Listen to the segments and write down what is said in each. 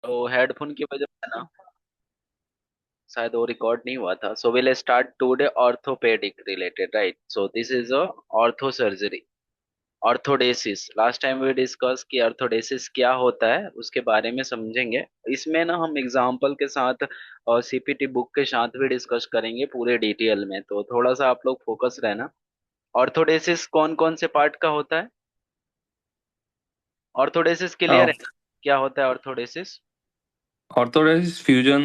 तो हेडफोन की वजह से ना शायद वो रिकॉर्ड नहीं हुआ था। So will start today orthopaedic related, right? So this is a ortho surgery, arthrodesis. Last time we discuss कि ऑर्थोडेसिस क्या होता है, उसके बारे में समझेंगे। इसमें ना हम एग्जांपल के साथ और सीपीटी बुक के साथ भी डिस्कस करेंगे पूरे डिटेल में, तो थोड़ा सा आप लोग फोकस रहना। ऑर्थोडेसिस कौन कौन से पार्ट का होता है? ऑर्थोडेसिस क्लियर है ना? क्या होता है ऑर्थोडेसिस? ऑर्थोडेसिस फ्यूजन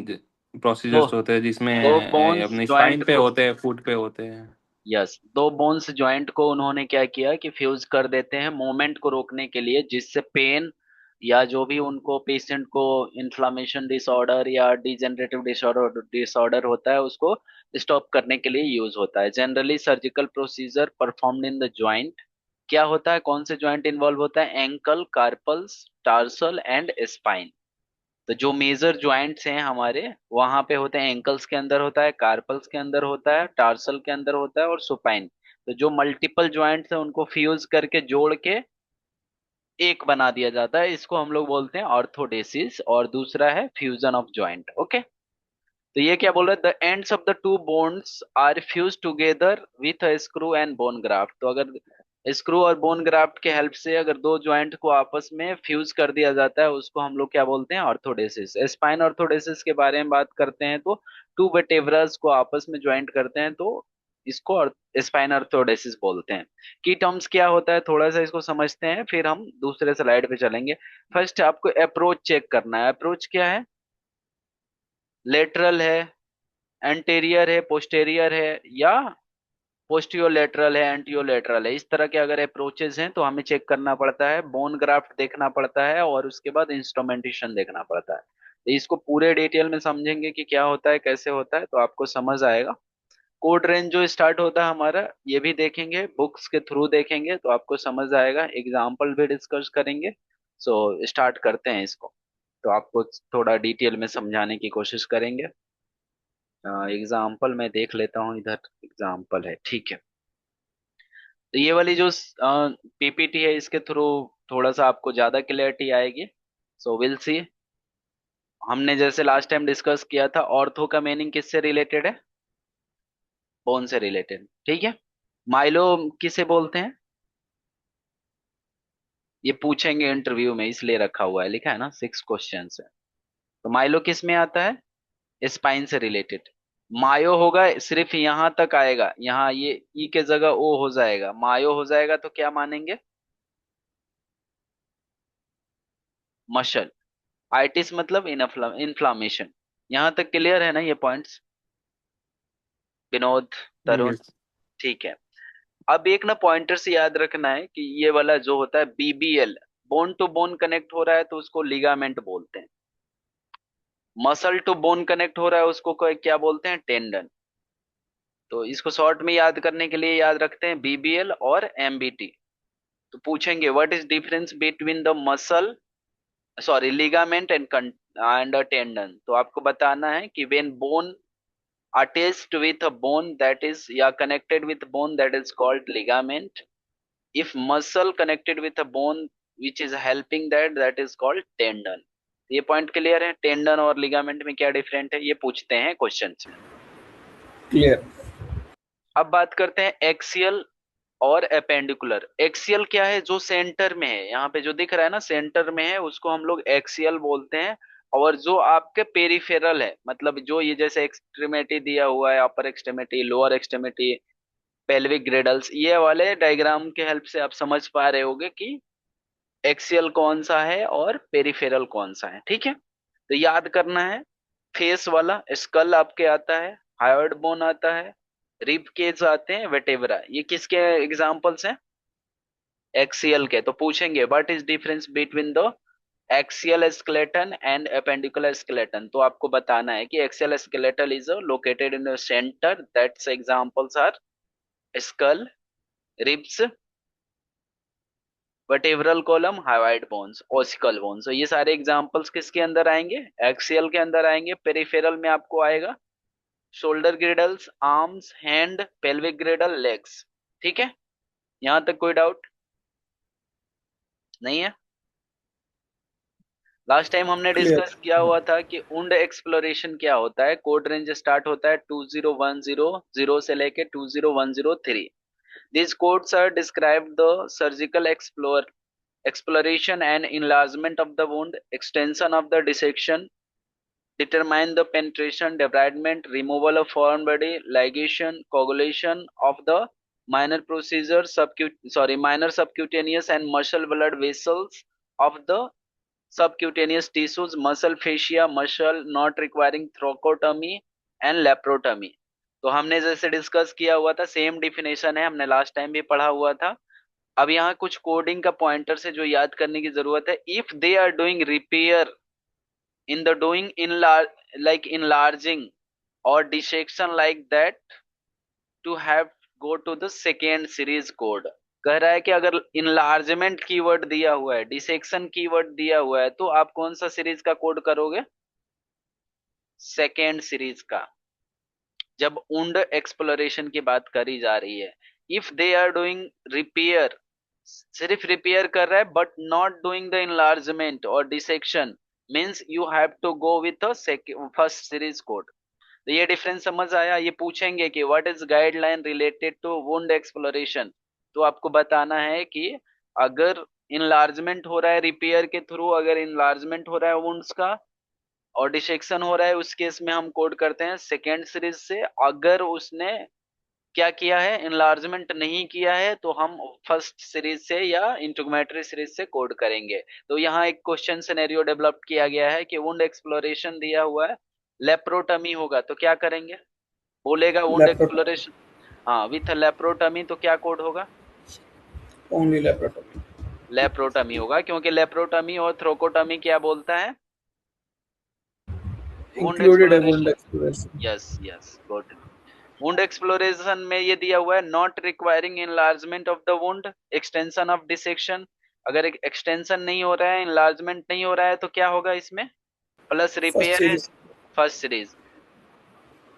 दो प्रोसीजर्स होते हैं जिसमें दो बोन्स अपने स्पाइन ज्वाइंट पे को, होते हैं, फुट पे होते हैं। यस, दो बोन्स जॉइंट को उन्होंने क्या किया कि फ्यूज कर देते हैं मूवमेंट को रोकने के लिए, जिससे पेन या जो भी उनको पेशेंट को इन्फ्लामेशन डिसऑर्डर या डिजेनरेटिव डिसऑर्डर डिसऑर्डर होता है उसको स्टॉप करने के लिए यूज होता है। Generally surgical procedure performed in the joint. क्या होता है, कौन से जॉइंट इन्वॉल्व होता है? Ankle, carpals, tarsal and spine. तो जो मेजर ज्वाइंट्स हैं हमारे वहां पे होते हैं, एंकल्स के अंदर होता है, कार्पल्स के अंदर होता है, टार्सल के अंदर होता है और सुपाइन। तो जो मल्टीपल ज्वाइंट्स हैं उनको फ्यूज करके जोड़ के एक बना दिया जाता है, इसको हम लोग बोलते हैं ऑर्थोडेसिस। और दूसरा है फ्यूजन ऑफ ज्वाइंट। ओके, तो ये क्या बोल रहा है? The ends of the two bones are fuse together with a screw and bone graft. तो अगर स्क्रू और बोन ग्राफ्ट के हेल्प से अगर दो ज्वाइंट को आपस में फ्यूज कर दिया जाता है, उसको हम लोग क्या बोलते हैं? ऑर्थोडेसिस। स्पाइन ऑर्थोडेसिस के बारे में बात करते हैं तो टू वर्टेब्रास को आपस में ज्वाइंट करते हैं तो इसको स्पाइन ऑर्थोडेसिस बोलते हैं। की टर्म्स क्या होता है, थोड़ा सा इसको समझते हैं फिर हम दूसरे स्लाइड पे चलेंगे। फर्स्ट आपको अप्रोच चेक करना है। अप्रोच क्या है? लेटरल है, एंटेरियर है, पोस्टेरियर है, या पोस्टियोलेटरल है, एंटियोलेटरल है। इस तरह के अगर अप्रोचेस हैं तो हमें चेक करना पड़ता है, बोन ग्राफ्ट देखना पड़ता है और उसके बाद इंस्ट्रूमेंटेशन देखना पड़ता है। तो इसको पूरे डिटेल में समझेंगे कि क्या होता है, कैसे होता है, तो आपको समझ आएगा। कोड रेंज जो स्टार्ट होता है हमारा, ये भी देखेंगे, बुक्स के थ्रू देखेंगे तो आपको समझ आएगा। एग्जाम्पल भी डिस्कस करेंगे। सो स्टार्ट करते हैं इसको, तो आपको थोड़ा डिटेल में समझाने की कोशिश करेंगे। एग्जाम्पल मैं देख लेता हूँ, इधर एग्जाम्पल है, ठीक है। तो ये वाली जो पीपीटी है इसके थ्रू थोड़ा सा आपको ज्यादा क्लियरिटी आएगी। So will see. हमने जैसे लास्ट टाइम डिस्कस किया था, ऑर्थो का मीनिंग किससे रिलेटेड है? बोन से रिलेटेड, ठीक है। माइलो किसे बोलते हैं? ये पूछेंगे इंटरव्यू में, इसलिए रखा हुआ है, लिखा है ना, 6 क्वेश्चन है। तो माइलो किस में आता है? स्पाइन से रिलेटेड। मायो होगा सिर्फ यहां तक आएगा, यहाँ ये ई के जगह ओ हो जाएगा, मायो हो जाएगा तो क्या मानेंगे? मसल। आइटिस मतलब इन्फ्लामेशन। यहां तक क्लियर है ना ये पॉइंट्स? विनोद, तरुण, यस। ठीक है। अब एक ना पॉइंटर से याद रखना है कि ये वाला जो होता है BBL, bone to bone connect हो रहा है तो उसको लिगामेंट बोलते हैं। मसल टू बोन कनेक्ट हो रहा है उसको क्या बोलते हैं? टेंडन। तो इसको शॉर्ट में याद करने के लिए याद रखते हैं बीबीएल और एमबीटी। तो पूछेंगे what is difference between the muscle, sorry, ligament and tendon. तो आपको बताना है कि when bone attached with a bone that is, yeah, connected with bone that is called ligament. If muscle connected with a bone which is helping that is called tendon. ये point clear है? Tendon और ligament में क्या different है, ये पूछते हैं question में। क्लियर। अब बात करते हैं एक्सियल और एपेंडिकुलर। एक्सियल क्या है? जो सेंटर में है, यहाँ पे जो दिख रहा है ना सेंटर में है, उसको हम लोग एक्सियल बोलते हैं। और जो आपके पेरिफेरल है, मतलब जो ये जैसे एक्सट्रीमिटी दिया हुआ है, अपर एक्सट्रीमिटी, लोअर एक्सट्रीमिटी, पेल्विक ग्रेडल्स, ये वाले डायग्राम के हेल्प से आप समझ पा रहे होगे कि एक्सियल कौन सा है और पेरिफेरल कौन सा है, ठीक है। तो याद करना है, फेस वाला स्कल आपके आता है, हायोइड बोन आता है, रिब केज आते हैं, वेटेबरा। ये किसके एग्जांपल्स हैं? एक्सियल के। तो पूछेंगे what is difference between the axial skeleton and appendicular skeleton. तो आपको बताना है कि axial skeleton is located in the centre, that's examples are skull, ribs, vertebral column, hyoid bones, ossicle bones. तो ये सारे एग्जांपल्स किसके अंदर आएंगे? एक्सियल के अंदर आएंगे। पेरिफेरल में आपको आएगा shoulder girdles, arms, hand, pelvic ग्रिडल, legs, ठीक है। यहां तक कोई डाउट नहीं है? लास्ट टाइम हमने क्लियर। डिस्कस किया हुआ था कि उंड एक्सप्लोरेशन क्या होता है। कोड रेंज स्टार्ट होता है 2010 से लेके 20103। These codes are described the surgical exploration and enlargement of the wound, extension of the dissection, determine the penetration, debridement, removal of foreign body, ligation, coagulation of the minor procedures, minor subcutaneous and muscle blood vessels of the subcutaneous tissues, muscle fascia, muscle not requiring thoracotomy and laparotomy। तो हमने जैसे discuss किया हुआ था same definition है, हमने last time भी पढ़ा हुआ था। अब यहाँ कुछ कोडिंग का पॉइंटर से जो याद करने की जरूरत है। If they are doing repair in the doing in like enlarging or dissection like that to have go to the second series code। कह रहा है कि अगर इनलार्जमेंट कीवर्ड दिया हुआ है, डिसेक्शन कीवर्ड दिया हुआ है, तो आप कौन सा सीरीज का कोड करोगे? सेकेंड सीरीज का। जब उंड एक्सप्लोरेशन की बात करी जा रही है, if they are doing repair, सिर्फ रिपेयर कर रहा है but not doing the enlargement और dissection, means you have to go with first series code. तो ये डिफरेंस समझ आया। ये पूछेंगे कि what is guideline related to wound exploration, तो आपको बताना है कि अगर इनलार्जमेंट हो रहा है रिपेयर के थ्रू, अगर इनलार्जमेंट हो रहा है वुंड्स का और डिसेक्शन हो रहा है, उस केस में हम कोड करते हैं सेकेंड सीरीज से। अगर उसने क्या किया है, इनलार्जमेंट नहीं किया है, तो हम फर्स्ट सीरीज से या इंटीग्रेटरी सीरीज से कोड करेंगे। तो यहाँ एक क्वेश्चन सिनेरियो डेवलप किया गया है कि वुंड एक्सप्लोरेशन दिया हुआ है, लेप्रोटमी होगा तो क्या करेंगे? बोलेगा वुंड लेप्रोटॉमी। एक्सप्लोरेशन, हाँ विथ लेप्रोटमी, तो क्या कोड होगा? Only laparotomy. लेप्रोटमी होगा, क्योंकि लेप्रोटमी और थ्रोकोटमी क्या बोलता है? वुंड इंक्लूडेड है wound exploration. Exploration. Yes yes got. Wound exploration में ये दिया हुआ है not requiring enlargement of the wound, extension of dissection. अगर एक्सटेंशन नहीं हो रहा है, enlargement नहीं हो रहा है, तो क्या होगा इसमें? प्लस फर्स्ट रिपेयर है, series. First series.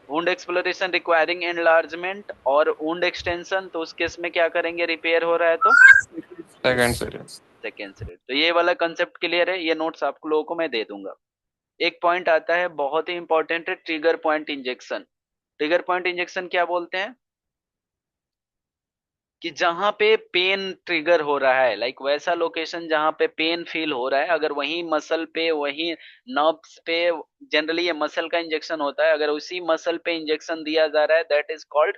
Wound exploration requiring enlargement और वुंड एक्सटेंशन, तो उस केस में क्या करेंगे? रिपेयर हो रहा है तो सेकंड सीरीज। Second series. तो ये वाला कंसेप्ट क्लियर है, ये नोट्स आप लोगों को मैं दे दूंगा। एक पॉइंट आता है बहुत ही इंपॉर्टेंट है, trigger point injection. Trigger point injection क्या बोलते हैं? कि जहां पे पेन ट्रिगर हो रहा है, लाइक वैसा लोकेशन जहां पे पेन फील हो रहा है, अगर वही मसल पे, वही नर्व्स पे, जनरली ये मसल का इंजेक्शन होता है, अगर उसी मसल पे इंजेक्शन दिया जा रहा है, that is called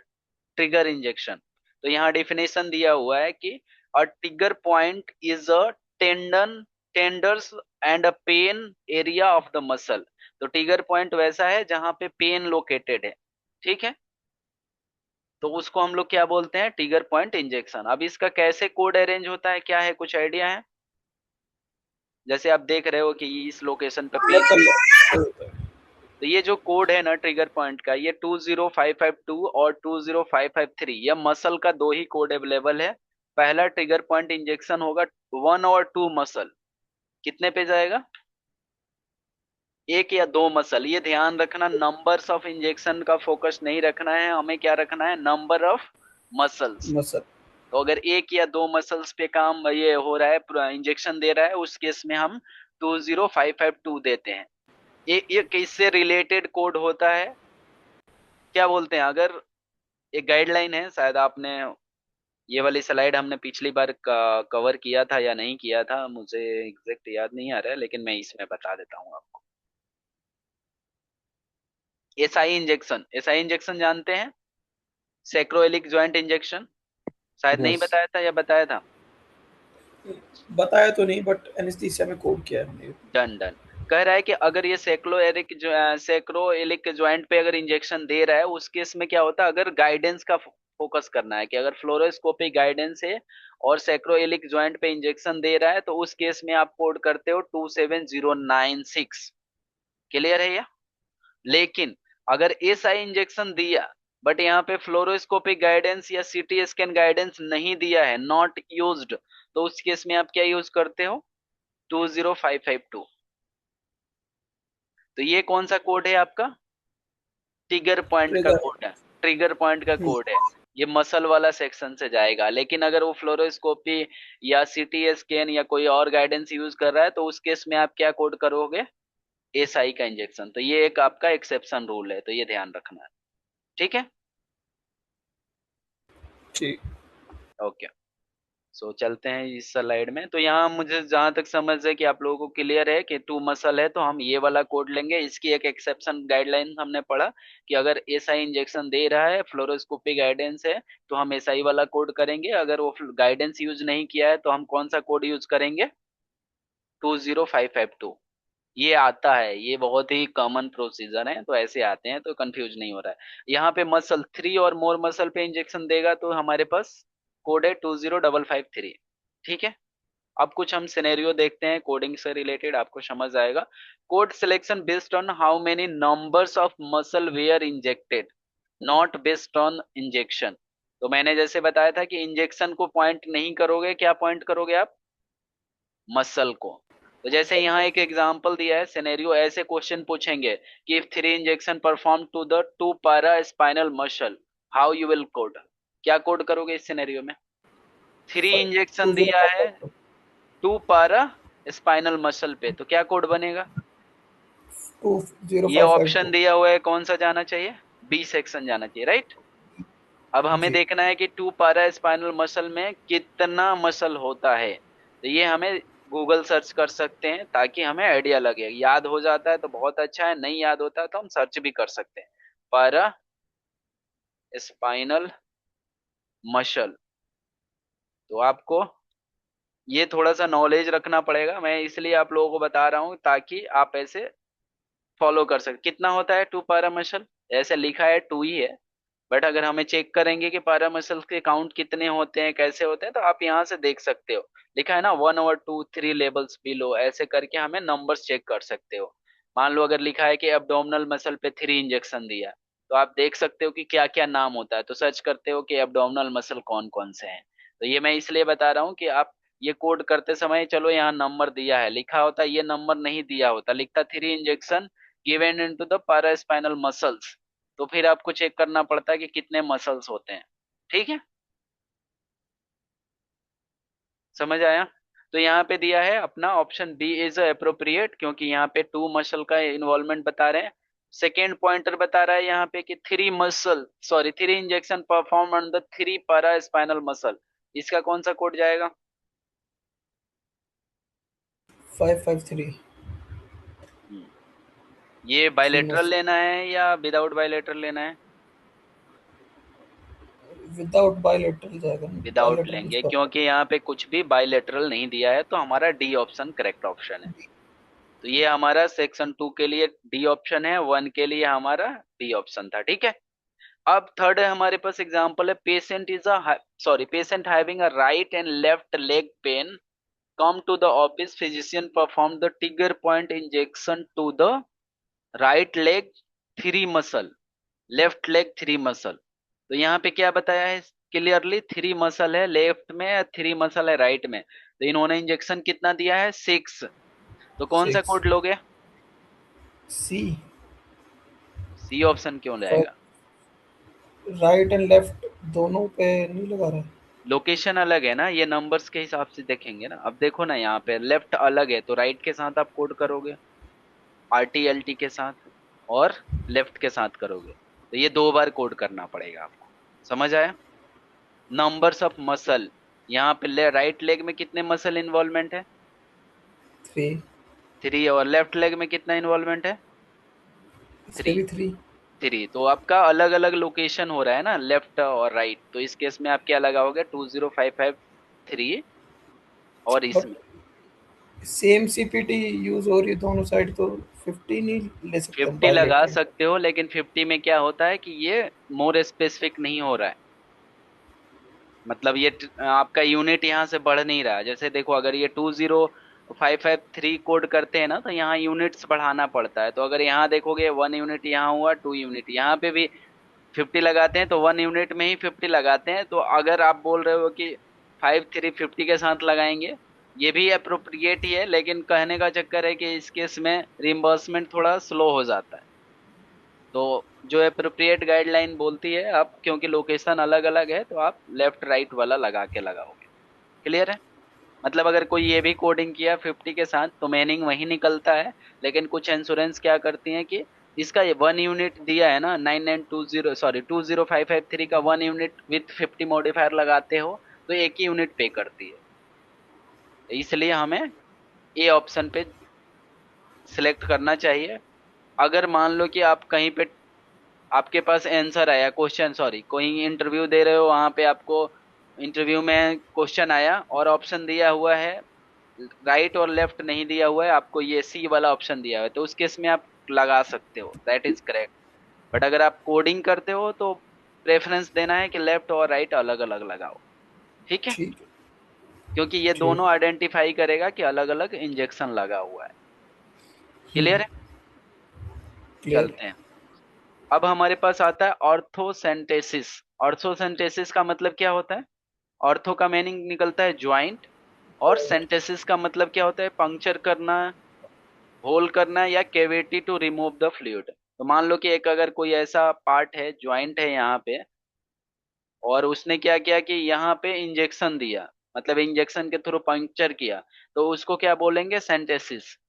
trigger injection. तो यहाँ डिफिनेशन दिया हुआ है कि a trigger point is a tendon tenders and a pain area of the muscle. तो ट्रिगर पॉइंट वैसा है जहां पे पेन लोकेटेड है, ठीक है? तो उसको हम लोग क्या बोलते हैं? Trigger point injection. अब इसका कैसे कोड अरेंज होता है, क्या है, कुछ आइडिया है? जैसे आप देख रहे हो कि इस लोकेशन पे पेन मतलब है, होता है। तो ये जो कोड है ना ट्रिगर पॉइंट का, ये 20552 और 20553, यह मसल का दो ही कोड अवेलेबल है। पहला ट्रिगर पॉइंट इंजेक्शन होगा 1 और 2 मसल, कितने पे जाएगा? एक या दो मसल। ये ध्यान रखना, नंबर्स ऑफ इंजेक्शन का फोकस नहीं रखना है हमें, क्या रखना है? Number of muscles. मसल। तो अगर एक या दो मसल्स पे काम ये हो रहा है, इंजेक्शन दे रहा है, उस केस में हम 20552 देते हैं। ये किससे रिलेटेड कोड होता है, क्या बोलते हैं? अगर एक गाइडलाइन है, शायद आपने ये वाली स्लाइड हमने पिछली बार कवर किया था या नहीं किया था, मुझे एग्जैक्ट याद नहीं आ रहा है, लेकिन मैं इसमें बता देता हूँ आपको। एसआई इंजेक्शन जानते हैं? सैक्रोइलिक जॉइंट इंजेक्शन, शायद नहीं यस। बताया था या बताया था? बताया तो नहीं बट एनेस्थीसिया में कोड किया है हमने। Done done. कह रहा है कि अगर ये सैक्रोइलिक ज्वाइंट पे अगर इंजेक्शन दे रहा है, उस केस में क्या होता है? अगर गाइडेंस का फोकस करना है कि अगर फ्लोरोस्कोपिक गाइडेंस है और सैक्रोइलिक ज्वाइंट पे इंजेक्शन दे रहा है, तो उस केस में आप कोड करते हो 27096। क्लियर है ये? लेकिन अगर एसआई इंजेक्शन दिया बट यहाँ पे फ्लोरोस्कोपिक गाइडेंस या सीटी स्कैन गाइडेंस नहीं दिया है, नॉट यूज्ड, तो उस केस में आप क्या यूज करते हो? 20552। तो ये कौन सा कोड है आपका? ट्रिगर पॉइंट का ट्रिगर। कोड है, ट्रिगर पॉइंट का कोड है। ये मसल वाला सेक्शन से जाएगा। लेकिन अगर वो फ्लोरोस्कोपी या सीटी स्कैन या कोई और गाइडेंस यूज कर रहा है तो उस केस में आप क्या कोड करोगे, एसआई का इंजेक्शन। तो ये एक आपका एक्सेप्शन रूल है, तो ये ध्यान रखना है। ठीक है। ठीक। ओके। सो चलते हैं इस स्लाइड में। तो यहाँ मुझे जहां तक समझ है कि आप लोगों को क्लियर है कि टू मसल है तो हम ये वाला कोड लेंगे। इसकी एक एक्सेप्शन गाइडलाइन हमने पढ़ा कि अगर एसआई इंजेक्शन दे रहा है, फ्लोरोस्कोपी गाइडेंस है, तो हम एसआई वाला कोड करेंगे। अगर वो गाइडेंस यूज नहीं किया है तो हम कौन सा कोड यूज करेंगे, 20552। ये आता है, ये बहुत ही कॉमन प्रोसीजर है, तो ऐसे आते हैं तो कंफ्यूज नहीं हो रहा है। यहाँ पे मसल 3 और मोर मसल पे इंजेक्शन देगा तो हमारे पास कोड है 20553। ठीक है। अब कुछ हम सिनेरियो देखते हैं कोडिंग से रिलेटेड, आपको समझ आएगा। Code selection based on how many numbers of muscle were injected, not based on injection. तो मैंने जैसे बताया था कि इंजेक्शन को पॉइंट नहीं करोगे, क्या पॉइंट करोगे आप, मसल को। तो जैसे यहाँ एक एग्जांपल दिया है सिनेरियो, ऐसे क्वेश्चन पूछेंगे कि if 3 injection perform to the 2 paraspinal muscle, how you will code. क्या कोड करोगे इस सिनेरियो में, 3 टू इंजेक्शन जीरो दिया है फाइव 2 पारा स्पाइनल मसल पे, तो क्या कोड बनेगा। टू जीरो ये फाइव फाइव ऑप्शन टू। दिया हुआ है, कौन सा जाना चाहिए, बी सेक्शन जाना चाहिए, राइट। अब हमें जी। देखना है कि 2 पारा स्पाइनल मसल में कितना मसल होता है। तो ये हमें गूगल सर्च कर सकते हैं ताकि हमें आइडिया लगे। याद हो जाता है तो बहुत अच्छा है, नहीं याद होता है तो हम सर्च भी कर सकते हैं। पारा स्पाइनल मसल, तो आपको ये थोड़ा सा नॉलेज रखना पड़ेगा, मैं इसलिए आप लोगों को बता रहा हूँ ताकि आप ऐसे फॉलो कर सकते। कितना होता है 2 पारा मसल, ऐसे लिखा है 2 ही है, बट अगर हमें चेक करेंगे कि पारा मसल्स के काउंट कितने होते हैं, कैसे होते हैं, तो आप यहाँ से देख सकते हो। लिखा है ना 1 और 2 3 लेवल्स बिलो, ऐसे करके हमें नंबर्स चेक कर सकते हो। मान लो अगर लिखा है कि एब्डोमिनल मसल पे 3 इंजेक्शन दिया, तो आप देख सकते हो कि क्या क्या नाम होता है, तो सर्च करते हो कि एब्डोमिनल मसल कौन कौन से हैं। तो ये मैं इसलिए बता रहा हूँ कि आप ये कोड करते समय, चलो यहाँ नंबर दिया है, लिखा होता ये नंबर नहीं दिया होता, लिखता 3 injection given into the paraspinal muscles, तो फिर आपको चेक करना पड़ता है कि कितने मसल्स होते हैं। ठीक है, समझ आया। तो यहाँ पे दिया है अपना ऑप्शन बी इज अप्रोप्रिएट, क्योंकि यहाँ पे 2 मसल का इन्वॉल्वमेंट बता रहे हैं। सेकेंड पॉइंटर बता रहा है यहाँ पे कि 3 इंजेक्शन परफॉर्म ऑन द 3 पारा स्पाइनल मसल, इसका कौन सा कोड जाएगा। 553। हम्म, ये थ्री बायलेटरल मसल लेना है या विदाउट बायलेटरल लेना है। विदाउट बायलेटरल जाएगा ना, विदाउट बायलेटरल लेंगे उसका। क्योंकि यहाँ पे कुछ भी बायलेटरल नहीं दिया है, तो हमारा डी ऑप्शन करेक्ट ऑप्शन है। तो ये हमारा सेक्शन 2 के लिए डी ऑप्शन है, 1 के लिए हमारा डी ऑप्शन था। ठीक है। अब थर्ड है हमारे पास एग्जांपल है, patient having a right and left leg pain, come to the office, physician perform the trigger point injection to the right leg 3 muscle, left leg 3 muscle. तो यहाँ पे क्या बताया है क्लियरली, 3 मसल है लेफ्ट में, 3 मसल है राइट में, तो इन्होंने इंजेक्शन कितना दिया है, 6। तो कौन सा सिक्स। कोड लोगे, सी। सी ऑप्शन क्यों फाइव। रहेगा। राइट एंड लेफ्ट दोनों पे नहीं लगा रहा है। लोकेशन अलग है ना, ये नंबर्स के हिसाब से देखेंगे ना। अब देखो ना यहाँ पे लेफ्ट अलग है तो राइट के साथ आप कोड करोगे, आरटी एल टी के साथ, और लेफ्ट के साथ करोगे, तो ये 2 बार कोड करना पड़ेगा आपको। समझ आया। नंबर्स ऑफ मसल, यहाँ पे राइट लेग में कितने मसल इन्वॉल्वमेंट है, थ्री। 3, और लेफ्ट लेग में कितना इन्वॉल्वमेंट है, इसके 3। भी थ्री। 3 तो आपका अलग अलग लोकेशन हो रहा है ना, लेफ्ट और राइट, तो इस केस में आप क्या लगाओगे, 20553, और बट इसमें सेम सीपीटी यूज हो रही है दोनों साइड, तो 15 ही ले सकते हैं 50 लगा बायलेटरल। सकते हो, लेकिन 50 में क्या होता है कि ये मोर स्पेसिफिक नहीं हो रहा है। मतलब ये आपका यूनिट यहाँ से बढ़ नहीं रहा है। जैसे देखो अगर ये 20553 कोड करते हैं ना, तो यहाँ यूनिट्स बढ़ाना पड़ता है। तो अगर यहाँ देखोगे 1 यूनिट यहाँ हुआ, 2 यूनिट यहाँ पे भी 50 लगाते हैं, तो 1 यूनिट में ही 50 लगाते हैं। तो अगर आप बोल रहे हो कि 5350 के साथ लगाएंगे, ये भी अप्रोप्रिएट ही है, लेकिन कहने का चक्कर है कि इस केस में रिम्बर्समेंट थोड़ा स्लो हो जाता है। तो जो अप्रोप्रिएट गाइडलाइन बोलती है, आप क्योंकि लोकेशन अलग अलग है तो आप लेफ्ट राइट वाला लगा के लगाओगे। क्लियर है? मतलब अगर कोई ये भी कोडिंग किया 50 के साथ तो मीनिंग वही निकलता है। लेकिन कुछ इंश्योरेंस क्या करती हैं कि इसका ये 1 यूनिट दिया है ना, 9920 सॉरी 20553 का 1 यूनिट विथ 50 मॉडिफायर लगाते हो तो एक ही यूनिट पे करती है। इसलिए हमें ए ऑप्शन पे सिलेक्ट करना चाहिए। अगर मान लो कि आप कहीं पे आपके पास आंसर आया, क्वेश्चन सॉरी, कोई इंटरव्यू दे रहे हो, वहां पे आपको इंटरव्यू में क्वेश्चन आया और ऑप्शन दिया हुआ है, राइट और लेफ्ट नहीं दिया हुआ है, आपको ये सी वाला ऑप्शन दिया हुआ है, तो उस केस में आप लगा सकते हो, दैट इज करेक्ट। बट अगर आप कोडिंग करते हो तो प्रेफरेंस देना है कि लेफ्ट और राइट अलग अलग लगाओ। ठीक है? ठीक है। क्योंकि ये ठीक दोनों है। आइडेंटिफाई करेगा कि अलग अलग इंजेक्शन लगा हुआ है। क्लियर है? क्लियर। चलते हैं। अब हमारे पास आता है ऑर्थोसेंटेसिस। ऑर्थोसेंटेसिस का मतलब क्या होता है? ऑर्थो का मीनिंग निकलता है ज्वाइंट, और सेंटेसिस का मतलब क्या होता है? पंक्चर करना, होल करना, या cavity to remove the fluid. तो मान लो कि एक अगर कोई ऐसा पार्ट है, ज्वाइंट है यहाँ पे, और उसने क्या किया कि यहाँ पे इंजेक्शन दिया, मतलब इंजेक्शन के थ्रू पंक्चर किया, तो उसको क्या बोलेंगे? सेंटेसिस।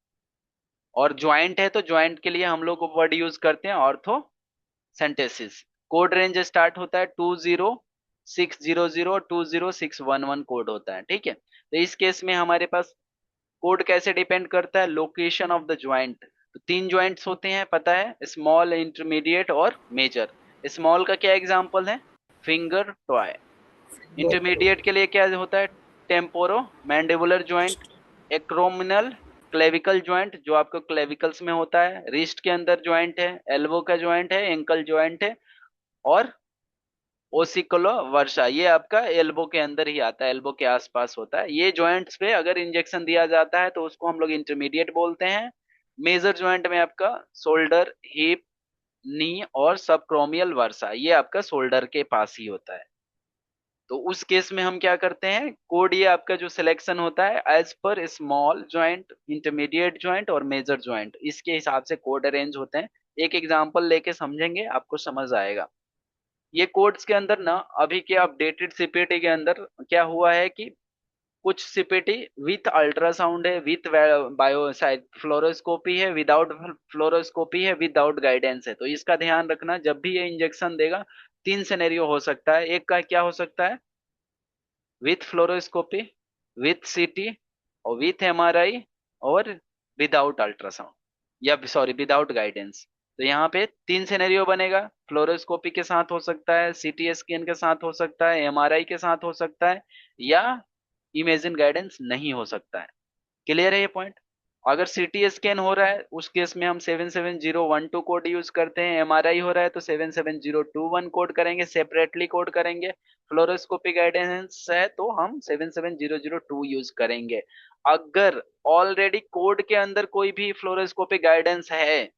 और ज्वाइंट है तो ज्वाइंट के लिए हम लोग वर्ड यूज करते हैं ortho centesis. Code range start होता है 20 600 20 6111 कोड होता है। ठीक है? तो इस केस में हमारे पास कोड कैसे डिपेंड करता है? Location of the joint. तो तीन ज्वाइंट्स होते हैं, पता है, स्मॉल, इंटरमीडिएट और मेजर। स्मॉल का क्या एग्जांपल है? Finger toy. इंटरमीडिएट के लिए क्या होता है? Temporo mandibular joint, acromial clavicular joint जो आपको क्लेविकल्स में होता है, रिस्ट के अंदर ज्वाइंट है, एल्बो का ज्वाइंट है, एंकल ज्वाइंट है, और ओसिकुलो वर्षा ये आपका एल्बो के अंदर ही आता है, एल्बो के आसपास होता है। ये जॉइंट्स पे अगर इंजेक्शन दिया जाता है तो उसको हम लोग इंटरमीडिएट बोलते हैं। मेजर जॉइंट में आपका शोल्डर, हिप, नी और सबक्रोमियल वर्सा, ये आपका शोल्डर के पास ही होता है। तो उस केस में हम क्या करते हैं? कोड ये आपका जो सिलेक्शन होता है as per small joint, intermediate joint और मेजर जॉइंट, इसके हिसाब से कोड अरेंज होते हैं। एक एग्जांपल लेके समझेंगे, आपको समझ आएगा। ये कोड्स के अंदर ना, अभी के अपडेटेड सीपीटी के अंदर क्या हुआ है कि कुछ सीपीटी विथ अल्ट्रासाउंड है, विथ बायो फ्लोरोस्कोपी है, विदाउट फ्लोरोस्कोपी है, विदाउट गाइडेंस है। तो इसका ध्यान रखना, जब भी ये इंजेक्शन देगा, तीन सिनेरियो हो सकता है। एक का क्या हो सकता है? विथ फ्लोरोस्कोपी, विथ सीटी, और विथ एमआरआई, और विदाउट अल्ट्रासाउंड, या सॉरी विदाउट गाइडेंस। तो यहाँ पे तीन सिनेरियो बनेगा। फ्लोरोस्कोपी के साथ हो सकता है, सीटी स्कैन के साथ हो सकता है, एमआरआई के साथ हो सकता है, या इमेजिन गाइडेंस नहीं हो सकता है। क्लियर है ये पॉइंट? अगर सीटी स्कैन हो रहा है उस केस में हम 77012 कोड यूज करते हैं, एमआरआई हो रहा है तो 77021 कोड करेंगे, सेपरेटली कोड करेंगे। फ्लोरोस्कोपी गाइडेंस है तो हम 77002 यूज करेंगे। अगर ऑलरेडी कोड के अंदर कोई भी फ्लोरोस्कोपी गाइडेंस है,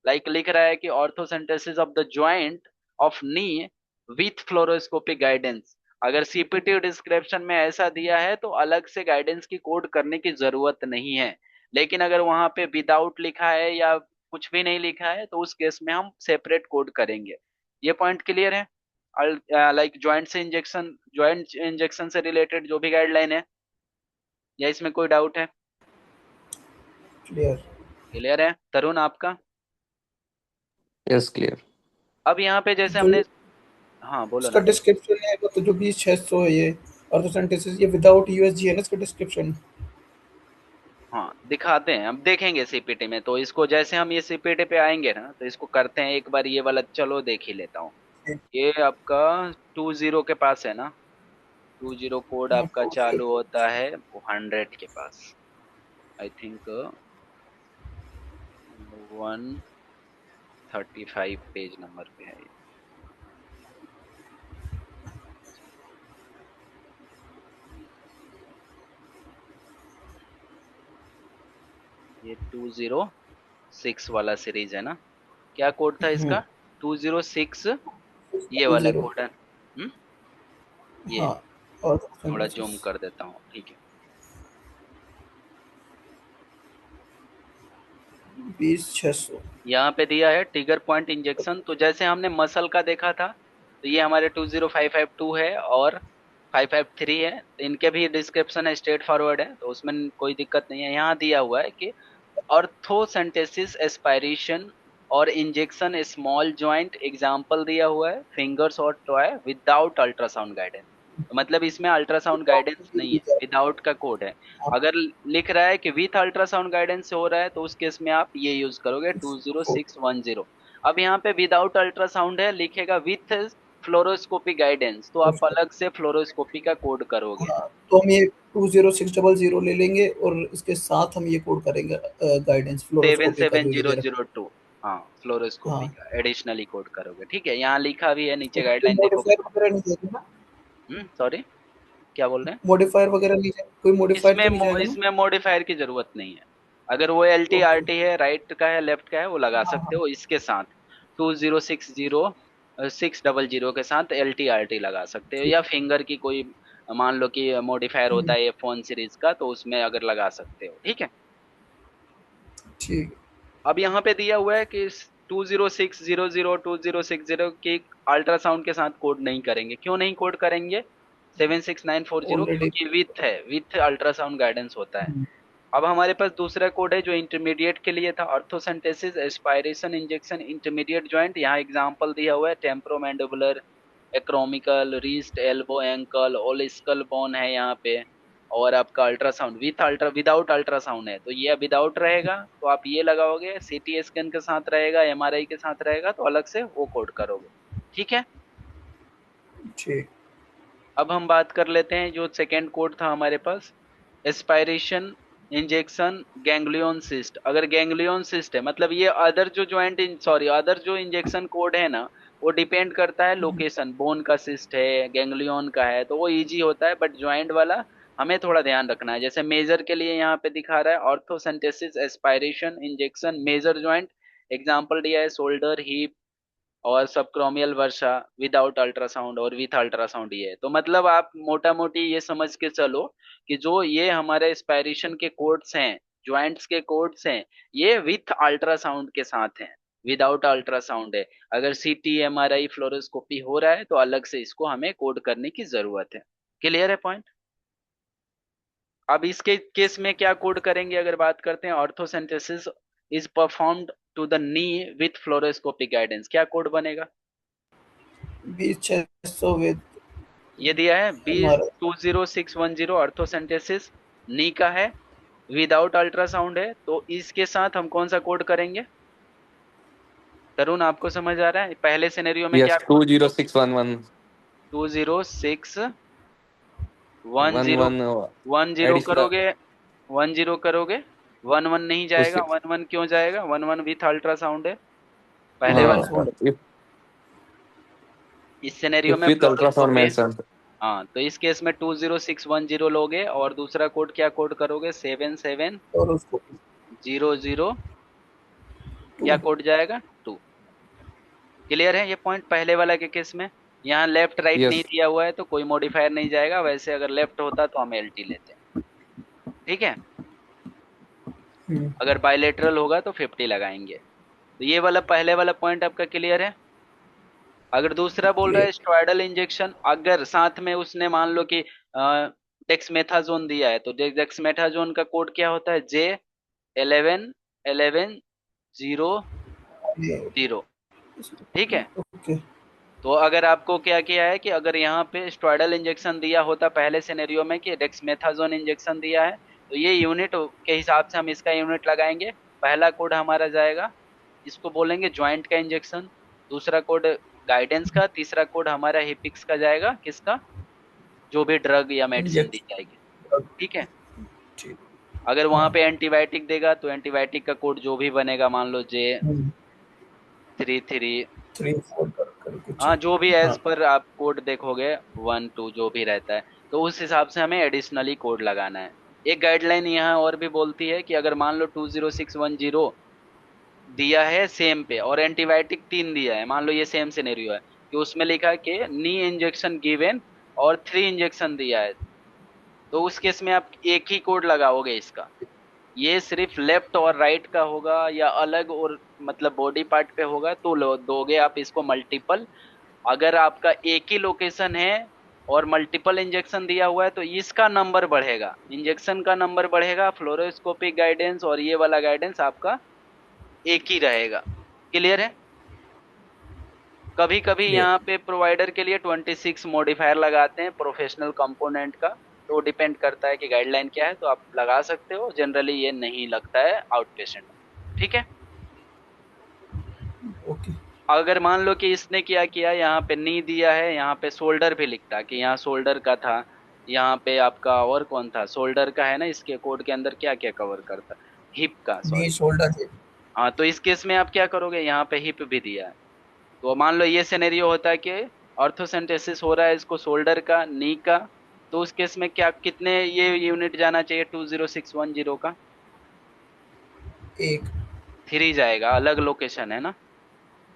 लाइक लिख रहा है कि arthrocentesis of the joint of knee with fluoroscopy guidance, अगर सीपीटी डिस्क्रिप्शन में ऐसा दिया है तो अलग से गाइडेंस की कोड करने की जरूरत नहीं है। लेकिन अगर वहां पे विदाउट लिखा है या कुछ भी नहीं लिखा है तो उस केस में हम सेपरेट कोड करेंगे। ये पॉइंट क्लियर है? लाइक ज्वाइंट इंजेक्शन से रिलेटेड जो भी गाइडलाइन है, या इसमें कोई डाउट है? क्लियर। क्लियर है तरुण आपका? Yes clear. अब यहाँ पे जैसे जो हमने, हाँ बोलो इसका ना। डिस्क्रिप्शन है वो तो जो 20600 है ये, और तो सेंटेंसेस ये विदाउट यूएसजी है ना इसका डिस्क्रिप्शन। हाँ दिखाते हैं, अब देखेंगे सीपीटी में। तो इसको जैसे हम ये सीपीटी पे आएंगे ना तो इसको करते हैं एक बार ये वाला, चलो देख ही लेता हूँ। ये आपका 20 के पास है ना? 20 कोड हाँ आपका तो फिर चालू होता है 100 के पास, आई थिंक 135 पेज नंबर पे है ये 206 वाला सीरीज है ना? क्या कोड था इसका? 206, ये वाला 20। कोड है। ये हाँ, और तो थोड़ा सेंटेंसेस। जूम कर देता हूँ, ठीक है। 20,600। यहाँ पे दिया है ट्रिगर पॉइंट इंजेक्शन। तो जैसे हमने मसल का देखा था, तो ये हमारे 20552 है और 553 है। तो इनके भी डिस्क्रिप्शन है, स्ट्रेट फॉरवर्ड है, तो उसमें कोई दिक्कत नहीं है। यहाँ दिया हुआ है कि ऑर्थोसेंटेसिस एस्पायरेशन और इंजेक्शन स्मॉल जॉइंट, एग्जाम्पल दिया हुआ है फिंगर्स और टॉय विदाउट अल्ट्रासाउंड गाइडेंस। तो मतलब इसमें अल्ट्रासाउंड गाइडेंस नहीं है, विदाउट का कोड है। अगर लिख रहा है कि विथ अल्ट्रासाउंड गाइडेंस से हो रहा है, तो उस केस में आप ये यूज करोगे 20610। अब यहाँ पे विदाउट अल्ट्रासाउंड है, लिखेगा विथ फ्लोरोस्कोपी गाइडेंस, तो आप अलग से फ्लोरोस्कोपी का कोड करोगे। हाँ, तो हम ये 20600 ले लेंगे और इसके साथ हम ये कोड करेंगे गाइडेंस सेवन फ्लोरोस्कोपी का सेवन जो ये जीरो दे रखा जीरो टू हाँ, फ्लोरोस्कोपी है। का एडिशनली कोड करोगे। ठीक है, यहाँ लिखा भी है नीचे, कोई गाइडलाइन देखोगे। मॉडिफायर वगैरह नहीं जाएगा ना? सॉरी, क्या बोल रहे हैं? मॉडिफायर वगैरह नहीं जाएगा, कोई मॉडिफायर तो नहीं जाएगा ना? इसमें मॉडिफायर की जरूरत नहीं है। अगर वो L T R okay. T है, राइट का है, लेफ्ट का है, वो लगा हाँ सकते हाँ। हो इसके साथ। 2060600 के साथ एल टी आर टी लगा सकते हो, ठीक। या फिंगर की कोई, मान लो कि मॉडिफायर होता हम्म, है ये फोन सीरीज का, तो उसमें अगर लगा सकते हो। ठीक है। ठीक। अब यहाँ पे दिया हुआ है कि 20600 2060 की अल्ट्रासाउंड के साथ कोड नहीं करेंगे। क्यों नहीं कोड करेंगे? 76940, ऑलरेडी। क्योंकि विथ है, विथ अल्ट्रासाउंड गाइडेंस होता है। अब हमारे पास दूसरा कोड है जो इंटरमीडिएट के लिए था, arthrocentesis aspiration injection intermediate joint. यहाँ एग्जांपल दिया हुआ है temporomandibular, acromial, wrist, elbow, ankle, all skull bone है यहाँ पे। और आपका अल्ट्रासाउंड विदाउट अल्ट्रासाउंड है, तो ये विदाउट रहेगा, तो आप ये लगाओगे। सीटी स्कैन के साथ रहेगा, एमआरआई के साथ रहेगा, तो अलग से वो कोड करोगे। ठीक है। ठीक। अब हम बात कर लेते हैं जो सेकेंड कोड था हमारे पास, एस्पायरेशन इंजेक्शन गैंग्लियन सिस्ट। अगर गैंग्लियन सिस्ट है, मतलब ये अदर जो ज्वाइंट, सॉरी, अदर जो इंजेक्शन कोड है ना, वो डिपेंड करता है लोकेशन। बोन का सिस्ट है, गैंग्लियन का है, तो वो इजी होता है, बट ज्वाइंट वाला हमें थोड़ा ध्यान रखना है। जैसे मेजर के लिए यहाँ पे दिखा रहा है arthrocentesis aspiration injection major joint, example दिया है शोल्डर, हिप और सबक्रोमियल वर्षा, विदाउट अल्ट्रासाउंड और विथ अल्ट्रासाउंड। ये है, तो मतलब आप मोटा मोटी ये समझ के चलो कि जो ये हमारे एस्पायरेशन के कोड्स हैं, ज्वाइंट्स के कोड्स हैं, ये विथ अल्ट्रासाउंड के साथ हैं, विदाउट अल्ट्रासाउंड है। अगर सीटी एमआरआई फ्लोरोस्कोपी हो रहा है, तो अलग से इसको हमें कोड करने की जरूरत है। क्लियर है पॉइंट? अब इसके केस में क्या कोड करेंगे, अगर बात करते हैं, arthrocentesis is performed to the knee with fluoroscopic guidance, क्या कोड बनेगा? 20,600 विद ये दिया है बी हमारा। 20610, ऑर्थोसेंटेसिस नी का है, विदाउट अल्ट्रासाउंड है, तो इसके साथ हम कौन सा कोड करेंगे? तरुण, आपको समझ आ रहा है पहले सिनेरियो में क्या Yes, कोड? 20611 20610 11 10 additional. करोगे, 10 करोगे, 11 नहीं जाएगा। उसके 11 क्यों जाएगा? 11 विथ अल्ट्रासाउंड है पहले हाँ वाला। साउंड। if इस सिनेरियो में with ultrasound फ्लोरोस्कोपी। mentioned. हाँ, तो इस केस में 20610 लोगे, और दूसरा कोड क्या कोड करोगे? 77 और उसको 00, क्या 2। कोड जाएगा? 2। क्लियर है ये पॉइंट पहले वाला के केस में? यहाँ लेफ्ट राइट नहीं Yes, दिया हुआ है, तो कोई मॉडिफायर नहीं जाएगा। वैसे अगर लेफ्ट होता तो हम एल टी लेते हैं। ठीक है। अगर बायलेटरल होगा तो 50 लगाएंगे। तो ये वाला पहले वाला पॉइंट आपका क्लियर है। अगर दूसरा बोल रहा क्लियर। है स्टेरॉयडल इंजेक्शन, अगर साथ में उसने मान लो कि डेक्समेथाजोन दिया है, तो डेक्समेथाजोन का कोड क्या होता है? J11 11 0 0। ठीक है। ओके। तो अगर आपको क्या किया है कि अगर यहाँ पे स्टेरॉयडल इंजेक्शन दिया होता पहले सिनेरियो में कि डेक्समेथाजोन इंजेक्शन दिया है, तो ये यूनिट के हिसाब से हम इसका यूनिट लगाएंगे। पहला कोड हमारा जाएगा, इसको बोलेंगे ज्वाइंट का इंजेक्शन। दूसरा कोड गाइडेंस का। तीसरा कोड हमारा हिपिक्स का जाएगा, किसका? जो भी ड्रग या मेडिसिन दी इंजेक्शन। जाएगी। ठीक है। ठीक। अगर वहां हाँ। पे एंटीबायोटिक देगा, तो एंटीबायोटिक का कोड जो भी बनेगा, मान लो J33। 3 4 कर कुछ। हाँ, जो भी एज हाँ। पर आप कोड देखोगे, 1 2 जो भी रहता है, तो उस हिसाब से हमें एडिशनली कोड लगाना है। एक गाइडलाइन यहाँ और भी बोलती है कि अगर मान लो 20610 दिया है सेम पे, और एंटीबायोटिक 3 दिया है, मान लो ये सेम सिनेरियो है, कि उसमें लिखा है कि नी इंजेक्शन गिवन और 3 इंजेक्शन दिया है, तो उस केस में आप एक ही कोड लगाओगे इसका। ये सिर्फ लेफ्ट और राइट का होगा या अलग और मतलब बॉडी पार्ट पे होगा तो दोगे आप इसको मल्टीपल। अगर आपका एक ही लोकेशन है और मल्टीपल इंजेक्शन दिया हुआ है तो इसका नंबर बढ़ेगा, इंजेक्शन का नंबर बढ़ेगा, फ्लोरोस्कोपिक गाइडेंस और ये वाला गाइडेंस आपका एक ही रहेगा। क्लियर है? कभी कभी क्लियर। यहाँ पे प्रोवाइडर के लिए 26 मॉडिफायर लगाते हैं प्रोफेशनल कंपोनेंट का, तो डिपेंड करता है कि गाइडलाइन क्या है, तो आप लगा सकते हो। जनरली ये नहीं लगता है आउट पेशेंट। ठीक है। ओके। अगर मान लो कि इसने क्या किया, यहाँ पे नी दिया है, यहाँ पे शोल्डर भी लिखता कि यहाँ शोल्डर का था, यहाँ पे आपका और कौन था, शोल्डर का है ना, इसके कोड के अंदर क्या क्या कवर करता, हिप का, नी सॉरी। Shoulder hip. हाँ, तो इस केस में आप क्या करोगे, यहाँ पे हिप भी दिया है, तो मान लो ये सिनेरियो होता है कि ऑर्थोसेंटेसिस हो रहा है इसको शोल्डर का, नी का, तो उस केस में क्या कितने ये यूनिट जाना चाहिए 20610 का? एक। 3 जाएगा, अलग लोकेशन है ना,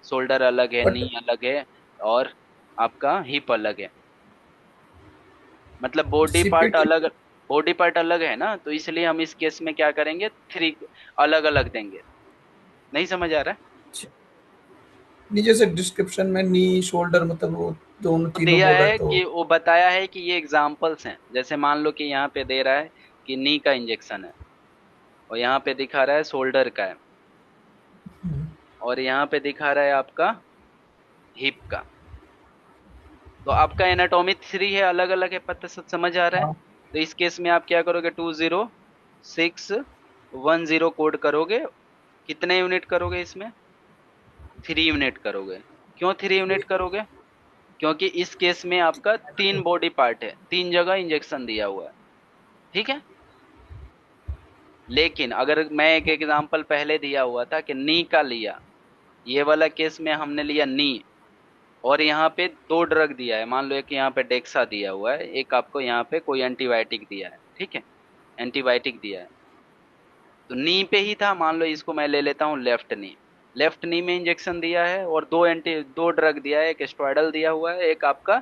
शोल्डर अलग है, बट नी अलग है, और आपका हिप अलग है, मतलब बॉडी पार्ट सीपीटी। अलग, बॉडी पार्ट अलग है ना, तो इसलिए हम इस केस में क्या करेंगे, 3 अलग अलग देंगे। नहीं समझ आ रहा है? नीचे से डिस्क्रिप्शन में नी शोल्डर मतलब वो दोनों तो तीनों दिया बोल रहे है तो। कि वो बताया है कि ये एग्जाम्पल्स हैं, जैसे मान लो कि यहाँ पे दे रहा है कि नी का इंजेक्शन है, और यहाँ पे दिखा रहा है शोल्डर का है, और यहाँ पे दिखा रहा है आपका हिप का, तो आपका एनाटॉमी 3 है, अलग अलग है, पता सब समझ आ रहा है? हाँ। तो इस केस में आप क्या करोगे, 20610 कोड करोगे। कितने यूनिट करोगे इसमें, 3 यूनिट करोगे। क्यों 3 यूनिट करोगे? क्योंकि इस केस में आपका 3 बॉडी पार्ट है, 3 जगह इंजेक्शन दिया हुआ है। ठीक है। लेकिन अगर मैं एक एग्जांपल पहले दिया हुआ था कि नी का लिया, ये वाला केस में हमने लिया नी, और यहाँ पे 2 ड्रग दिया है, मान लो एक यहाँ पे डेक्सा दिया हुआ है, एक आपको यहाँ पे कोई एंटीबायोटिक दिया है, ठीक है, एंटीबायोटिक दिया है, तो नी पे ही था, मान लो इसको मैं ले लेता हूँ लेफ्ट नी, लेफ्ट नी में इंजेक्शन दिया है, और 2 ड्रग दिया है, एक स्टेरॉयडल दिया हुआ है, एक आपका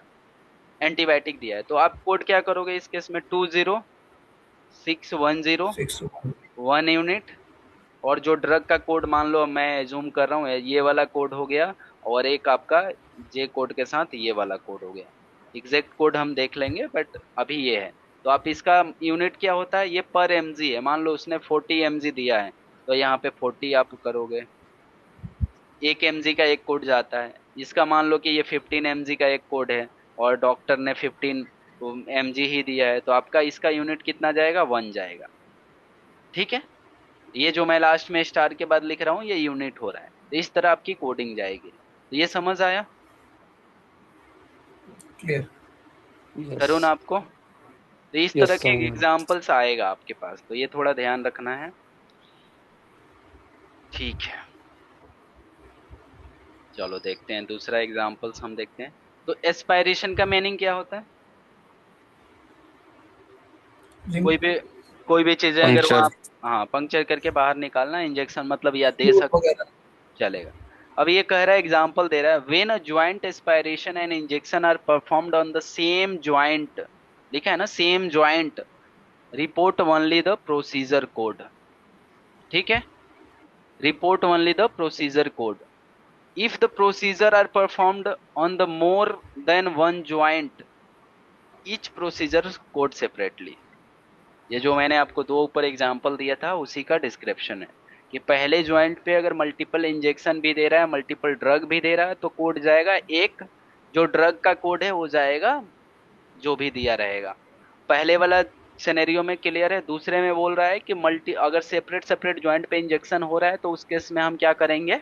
एंटीबायोटिक दिया है, तो आप कोड क्या करोगे इस केस में, 20610 सिक्स। 1 यूनिट, और जो ड्रग का कोड मान लो मैं जूम कर रहा हूँ, ये वाला कोड हो गया, और एक आपका जे कोड के साथ ये वाला कोड हो गया। एग्जैक्ट कोड हम देख लेंगे, बट अभी ये है। तो आप इसका यूनिट क्या होता है, ये पर एमजी है, मान लो उसने 40 mg दिया है, तो यहाँ पे 40 आप करोगे, 1 mg का एक कोड जाता है, इसका मान लो कि ये 15 mg का एक कोड है, और डॉक्टर ने 15 mg ही दिया है, तो आपका इसका यूनिट कितना जाएगा, 1 जाएगा। ठीक है। ये जो मैं लास्ट में स्टार के बाद लिख रहा हूँ ये यूनिट हो रहा है, तो इस तरह आपकी कोडिंग जाएगी, तो ये समझ आया क्लियर। करुण Yes. आपको? तो इस तरह Yes, के Sam. एग्जाम्पल्स आएगा आपके पास, तो ये थोड़ा ध्यान रखना है। ठीक है, चलो देखते हैं दूसरा एग्जाम्पल्स हम देखते हैं। तो एस्पायरेशन का मीनिंग क्या होता है? रिंग। कोई भी, कोई भी चीजें अगर Puncture. वहाँ, हाँ, पंक्चर करके बाहर निकालना, इंजेक्शन मतलब या दे फ्लूइड सकते, वगैरह। चलेगा। अब ये कह रहा है, एग्जांपल दे रहा है, when a joint aspiration and injection are performed on the same joint, लिखा है ना same joint, report only the procedure code. ठीक है, report only the procedure code. If the procedure are performed on the more than one joint, each procedure code separately. ये जो मैंने आपको 2 ऊपर एग्जांपल दिया था उसी का डिस्क्रिप्शन है, कि पहले ज्वाइंट पे अगर मल्टीपल इंजेक्शन भी दे रहा है, मल्टीपल ड्रग भी दे रहा है, तो कोड जाएगा एक, जो ड्रग का कोड है वो जाएगा जो भी दिया रहेगा। पहले वाला सिनेरियो में क्लियर है। दूसरे में बोल रहा है कि मल्टी अगर सेपरेट सेपरेट ज्वाइंट पे इंजेक्शन हो रहा है तो उस केस में हम क्या करेंगे,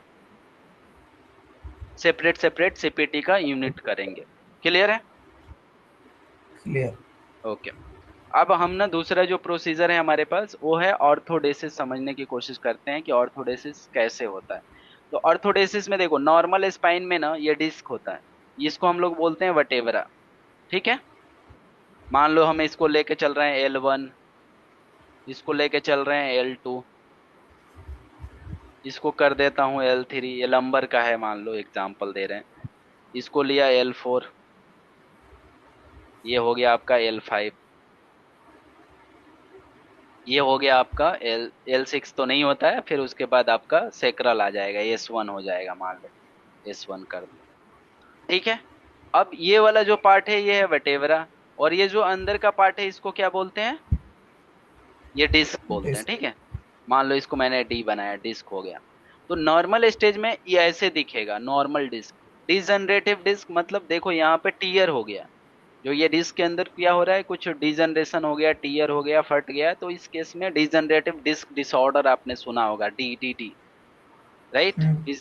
सेपरेट सेपरेट सीपीटी का यूनिट करेंगे। क्लियर है? क्लियर। ओके। अब हम ना दूसरा जो प्रोसीजर है हमारे पास वो है ऑर्थोडेसिस, समझने की कोशिश करते हैं कि ऑर्थोडेसिस कैसे होता है। तो ऑर्थोडेसिस में देखो, नॉर्मल स्पाइन में ना ये डिस्क होता है, इसको हम लोग बोलते हैं वटेवरा। ठीक है। मान लो हम इसको लेके चल रहे हैं L1, इसको लेके चल रहे हैं L2, इसको कर देता हूँ L3, ये लंबर का है, मान लो एग्जाम्पल दे रहे हैं, इसको लिया L4, ये हो गया आपका L5, ये हो गया आपका L6 तो नहीं होता है, फिर उसके बाद आपका सेक्रल आ जाएगा, S1 हो जाएगा, मान लो S1 कर दो। ठीक है। अब ये वाला जो पार्ट है ये है वर्टेब्रा, और ये जो अंदर का पार्ट है इसको क्या बोलते हैं? ये डिस्क बोलते हैं। डिस्क। ठीक है। मान लो इसको मैंने डी बनाया, डिस्क हो गया। तो नॉर्मल स्टेज में ये ऐसे दिखेगा, नॉर्मल डिस्क। डिजनरेटिव डिस्क मतलब देखो यहाँ पे टीयर हो गया, जो ये डिस्क के अंदर क्या हो रहा है, कुछ डिजनरेशन हो गया, टीयर हो गया, फट गया, तो इस केस में डिजनरेटिव डिस्क डिसऑर्डर आपने सुना होगा, DDD। राइट। हम्म।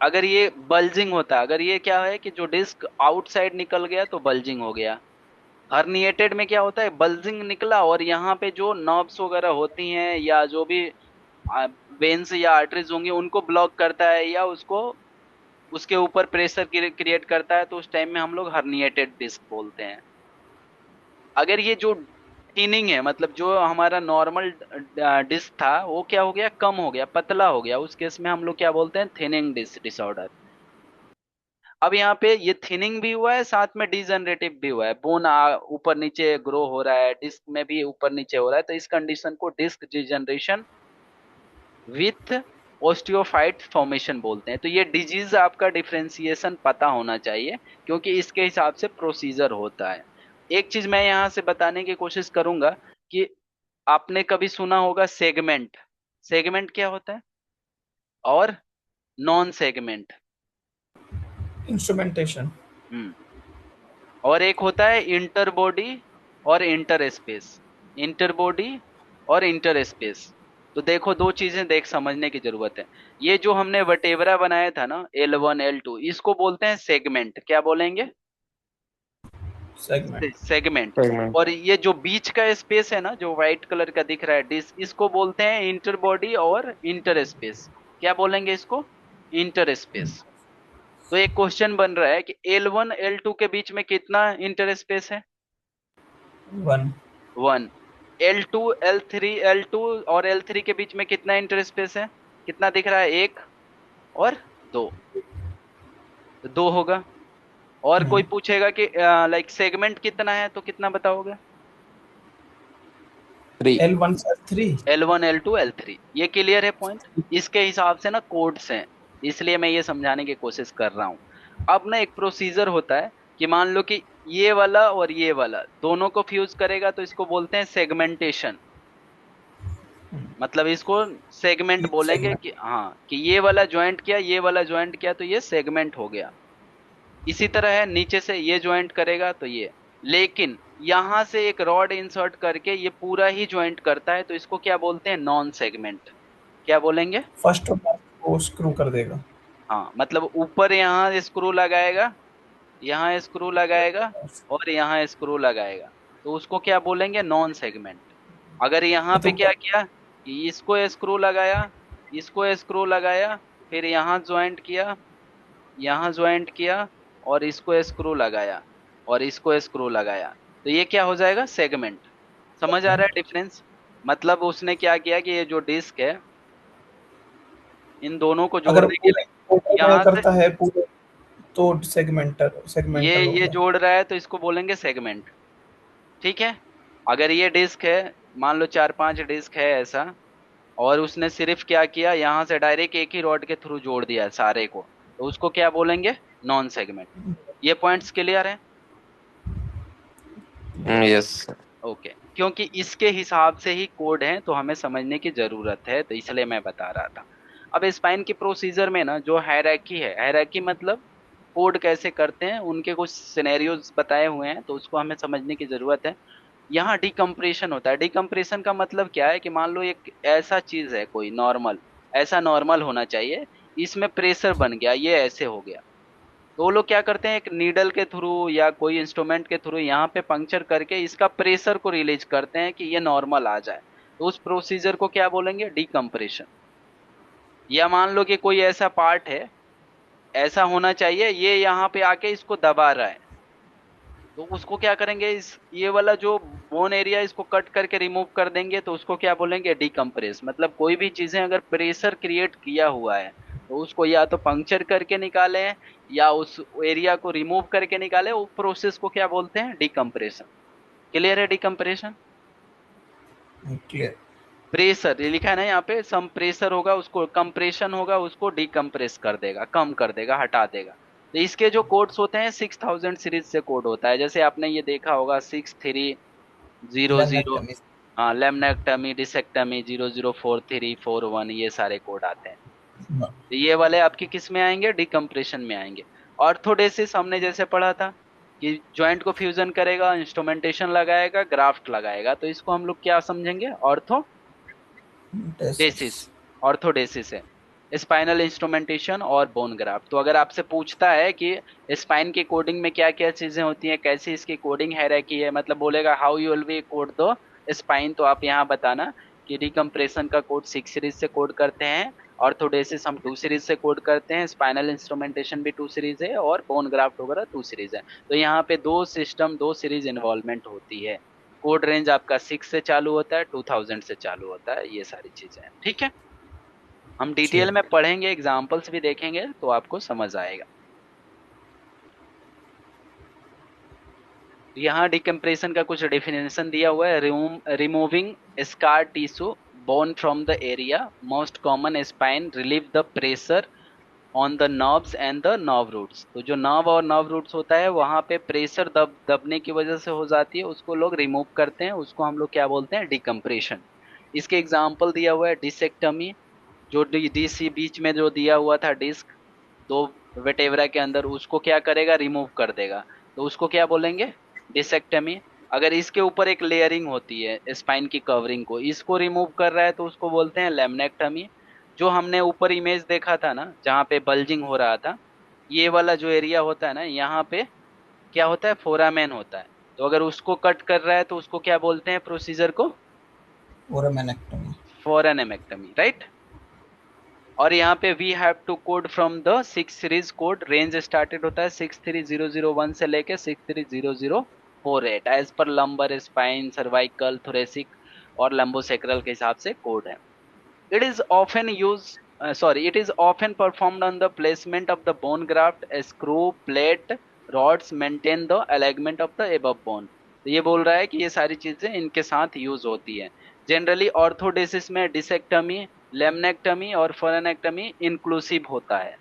अगर ये बल्जिंग होता, अगर ये क्या है कि जो डिस्क आउटसाइड निकल गया तो बल्जिंग हो गया। हर्निएटेड में क्या होता है, बल्जिंग निकला और यहाँ पे जो नर्व्स वगैरह होती हैं या जो भी वेन्स या आर्टरीज होंगी उनको ब्लॉक करता है, या उसको उसके ऊपर प्रेशर क्रिएट करता है, तो उस टाइम में हम लोग हर्निएटेड डिस्क बोलते हैं। अगर ये जो थिनिंग है, मतलब जो हमारा नॉर्मल डिस्क था वो क्या हो गया, कम हो गया, पतला हो गया, उस केस में हम लोग क्या बोलते हैं, थिनिंग डिस्क डिसऑर्डर। अब यहाँ पे ये थिनिंग भी हुआ है, साथ में डिजनरेटिव भी हुआ है, बोन ऊपर नीचे ग्रो हो रहा है, डिस्क में भी ऊपर नीचे हो रहा है, तो इस कंडीशन को डिस्क डिजनरेशन विथ ओस्टियोफाइट फॉर्मेशन बोलते हैं। तो ये डिजीज आपका डिफरेंशिएशन पता होना चाहिए, क्योंकि इसके हिसाब से प्रोसीजर होता है। एक चीज मैं यहाँ से बताने की कोशिश करूंगा कि आपने कभी सुना होगा सेगमेंट। सेगमेंट क्या होता है? और नॉन सेगमेंट। इंस्ट्रूमेंटेशन। हम्म। और एक होता है इंटर बॉडी और इंटर स्पेस। इंटर बॉडी और इंटर स्पेस। तो देखो दो चीजें देख समझने की जरूरत है। ये जो हमने वर्टेब्रा बनाया था ना, L1 L2, इसको बोलते हैं सेगमेंट। क्या बोलेंगे? सेगमेंट। सेगमेंट। Segment. और ये जो बीच का स्पेस है ना, जो व्हाइट कलर का दिख रहा है डिस्क, इसको बोलते हैं इंटर बॉडी और इंटर स्पेस। क्या बोलेंगे इसको? Inter space. तो एक क्वेश्चन बन रहा है कि L1 L2 के बीच में कितना इंटर स्पेस है? वन। 1। L2 L3 और L3 के बीच में कितना इंटर स्पेस है? कितना दिख रहा है? एक और दो। तो दो होगा। और कोई पूछेगा कि लाइक सेगमेंट कितना है, तो कितना बताओगे? 3. L1 से L3। L1 L2 L3। ये क्लियर है पॉइंट? इसके हिसाब से ना कोड्स हैं, इसलिए मैं ये समझाने की कोशिश कर रहा हूँ। अब ना एक प्रोसीजर होता है कि मान लो कि ये वाला और ये वाला दोनों को फ्यूज करेगा, तो इसको बोलते हैं सेगमेंटेशन। मतलब इसको सेगमेंट बोलेंगे सेगमेंट। कि हाँ, कि ये वाला ज्वाइंट किया, ये वाला ज्वाइंट किया, तो ये सेगमेंट हो गया। इसी तरह है, नीचे से ये ज्वाइंट करेगा तो ये। लेकिन यहां से एक रॉड इंसर्ट करके ये पूरा ही ज्वाइंट करता है, तो इसको क्या बोलते हैं, नॉन सेगमेंट। क्या बोलेंगे? फर्स्ट को स्क्रू कर देगा। हाँ, मतलब ऊपर यहाँ स्क्रू लगाएगा, यहाँ स्क्रू लगाएगा, और यहाँ स्क्रू लगाएगा, तो उसको क्या बोलेंगे, नॉन सेगमेंट। अगर यहाँ ये पे तो क्या किया कि इसको स्क्रू लगाया, इसको स्क्रू लगाया, फिर यहाँ ज्वाइंट किया, यहाँ ज्वाइंट किया, और इसको स्क्रू लगाया, और इसको स्क्रू लगाया, तो ये क्या हो जाएगा, सेगमेंट। समझ आ रहा है सेगमेंट। डिफरेंस? मतलब उसने क्या किया कि ये जो डिस्क है, इन दोनों को अगर जोड़ने के पूरे लिए टोटल यहाँ से करता है पूरे तो सेगमेंटल हो ये गया। जोड़ रहा है, तो इसको बोलेंगे सेगमेंट। ठीक है। अगर ये डिस्क है, मान लो 4 5 डिस्क है ऐसा, और उसने सिर्फ क्या किया, यहाँ से डायरेक्ट एक ही रॉड के थ्रू जोड़ दिया सारे को, तो उसको क्या बोलेंगे, नॉन सेगमेंट। ये पॉइंट्स क्लियर है? Yes. ओके। क्योंकि इसके हिसाब से ही कोड है, तो हमें समझने की जरूरत है, तो इसलिए मैं बता रहा था। अब स्पाइन की प्रोसीजर में ना जो हायरार्की है, हायरार्की मतलब कोड कैसे करते हैं, उनके कुछ सिनेरियोज बताए हुए हैं, तो उसको हमें समझने की जरूरत है। यहाँ डिकम्प्रेशन होता है। डिकम्प्रेशन का मतलब क्या है कि मान लो एक ऐसा चीज है, कोई नॉर्मल, ऐसा नॉर्मल होना चाहिए, इसमें प्रेशर बन गया, ये ऐसे हो गया, तो वो लोग क्या करते हैं, एक नीडल के थ्रू या कोई इंस्ट्रूमेंट के थ्रू यहाँ पे पंक्चर करके इसका प्रेशर को रिलीज करते हैं कि ये नॉर्मल आ जाए, तो उस प्रोसीजर को क्या बोलेंगे, डिकम्प्रेशन। या मान लो कि कोई ऐसा पार्ट है, ऐसा होना चाहिए, ये यहाँ पे आके इसको दबा रहा है, तो उसको क्या करेंगे, इस ये वाला जो बोन एरिया इसको कट करके रिमूव कर देंगे, तो उसको क्या बोलेंगे, डिकम्प्रेस। मतलब कोई भी चीजें अगर प्रेशर क्रिएट किया हुआ है, तो उसको या तो पंक्चर करके निकाले, या उस एरिया को रिमूव करके निकाले, वो प्रोसेस को क्या बोलते हैं, डिकम्प्रेशन। क्लियर है डिकम्प्रेशन? क्लियर। प्रेशर ये लिखा है ना यहाँ पे, सम प्रेशर होगा उसको, कंप्रेशन होगा उसको डिकम्प्रेस कर देगा, कम कर देगा, हटा देगा। तो इसके जो कोड्स होते हैं 6000 सीरीज से कोड होता है, जैसे आपने ये देखा होगा 6300। लेमनेक्टमी। हाँ, लेमनेक्टमी, डिसेक्टमी, 004341, ये सारे कोड आते हैं। तो ये वाले आपके किस में आएंगे, डिकम्प्रेशन में आएंगे। ऑर्थोडेसिस हमने जैसे पढ़ा था कि जॉइंट को फ्यूजन करेगा, इंस्ट्रूमेंटेशन लगाएगा, ग्राफ्ट लगाएगा, तो इसको हम लोग क्या समझेंगे, डेसिस। ऑर्थोडेसिस। ऑर्थोडेसिस है स्पाइनल इंस्ट्रूमेंटेशन और बोन ग्राफ्ट। तो अगर आपसे पूछता है कि स्पाइन की कोडिंग में क्या क्या चीजें होती हैं, कैसी इसकी कोडिंग हायरार्की है, मतलब बोलेगा how you will be code दो स्पाइन, तो आप यहाँ बताना कि डिकम्प्रेशन का कोड 6 सीरीज से कोड करते हैं, ऑर्थोडेसिस हम 2 सीरीज से कोड करते हैं, स्पाइनल इंस्ट्रूमेंटेशन भी 2 सीरीज है, और बोन ग्राफ्ट वगैरह 2 सीरीज है। तो यहाँ पे 2 सिस्टम 2 सीरीज इन्वॉल्वमेंट होती है। कोड रेंज आपका 6 से चालू होता है, 2000 से चालू होता है, ये सारी चीजें हैं, ठीक है। हम डिटेल ठीक। में पढ़ेंगे, एग्जाम्पल्स भी देखेंगे तो आपको समझ आएगा। यहाँ डिकम्प्रेशन का कुछ डेफिनेशन दिया हुआ है, removing scar tissue bone from the area most common spine, relieve the pressure on the nerves and the nerve roots. तो जो नर्व और नर्व रूट्स होता है वहां पे प्रेशर दबने की वजह से हो जाती है, उसको लोग रिमूव करते हैं, उसको हम लोग क्या बोलते हैं, डिकम्प्रेशन। इसके एग्जाम्पल दिया हुआ है डिसेक्टमी, जो डीसी बीच में जो दिया हुआ था डिस्क, दो वेटेवरा के अंदर, उसको क्या करेगा, रिमूव कर देगा, तो उसको क्या बोलेंगे, डिसेक्टमी। अगर इसके ऊपर एक लेयरिंग होती है स्पाइन की कवरिंग को, इसको रिमूव कर रहा है तो उसको बोलते हैं लेमनेक्टमी। जो हमने ऊपर इमेज देखा था ना जहाँ पे बल्जिंग हो रहा था, ये वाला जो एरिया होता है ना, यहाँ पे क्या होता है, फोरामेन होता है। तो अगर उसको कट कर रहा है तो उसको क्या बोलते हैं, प्रोसीजर को, फोरामेनेक्टमी। फोरेनेमेक्टमी, राइट। और यहाँ पे we have to code from the 6 series code, range started होता है 63001 से लेके 63008, as per lumbar, spine, cervical, thoracic और लंबोसेक्रल के हिसाब से कोड है। It is often use it is often performed on the placement of the bone graft, screw, plate, rods maintain the alignment of the above bone. तो ये बोल रहा है कि ये सारी चीजें इनके साथ यूज होती है। जनरली ऑर्थोडेसिस में डिसेक्टमी, लेमनेक्टमी और फोरेनेक्टमी इंक्लूसिव होता है,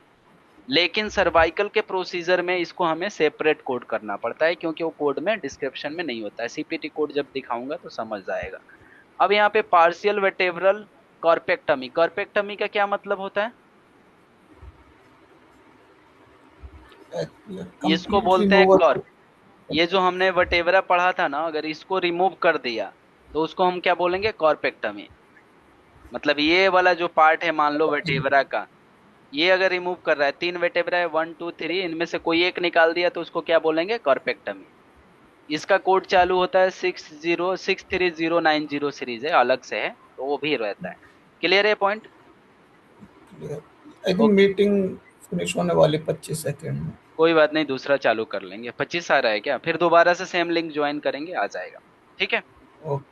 लेकिन सर्वाइकल के प्रोसीजर में इसको हमें सेपरेट कोड करना पड़ता है, क्योंकि वो कोड में डिस्क्रिप्शन में नहीं होता है। सीपीटी कोड जब दिखाऊंगा तो समझ जाएगा। अब यहाँ पे पार्शियल वेटेब्रल कॉर्पेक्टमी, कॉर्पेक्टमी का क्या मतलब होता है, इसको कंप्लीट बोलते हैं रिमूवल। कॉर्प। ये जो हमने वटेवरा पढ़ा था ना, अगर इसको रिमूव कर दिया तो उसको हम क्या बोलेंगे, कॉर्पेक्टमी। मतलब ये वाला जो पार्ट है, मान लो वेटेवरा का, ये अगर रिमूव कर रहा है, 3 वेटेबरा है, 1 2 3, इनमें से कोई एक निकाल दिया तो उसको क्या बोलेंगे, कॉर्पेक्टमी। इसका कोड चालू होता है 60 63090 सीरीज है, अलग से है, तो वो भी रहता है। क्लियर है point. I think meeting finish होने वाली 25 सेकेंड में। कोई बात नहीं, दूसरा चालू कर लेंगे। 25 आ रहा है क्या, फिर दोबारा से सेम लिंक ज्वाइन करेंगे, आ जाएगा, ठीक है। ओके।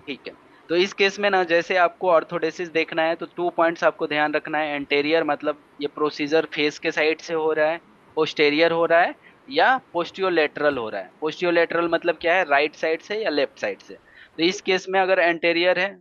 ठीक है। तो इस केस में ना, जैसे आपको ऑर्थोडेसिस देखना है तो 2 पॉइंट्स आपको ध्यान रखना है। एंटेरियर मतलब ये प्रोसीजर फेस के साइड से हो रहा है, पोस्टेरियर हो रहा है, या पोस्टियोलेटरल हो रहा है। पोस्टियोलेटरल मतलब क्या है, राइट साइड से या लेफ्ट साइड से। तो इस केस में अगर एंटेरियर है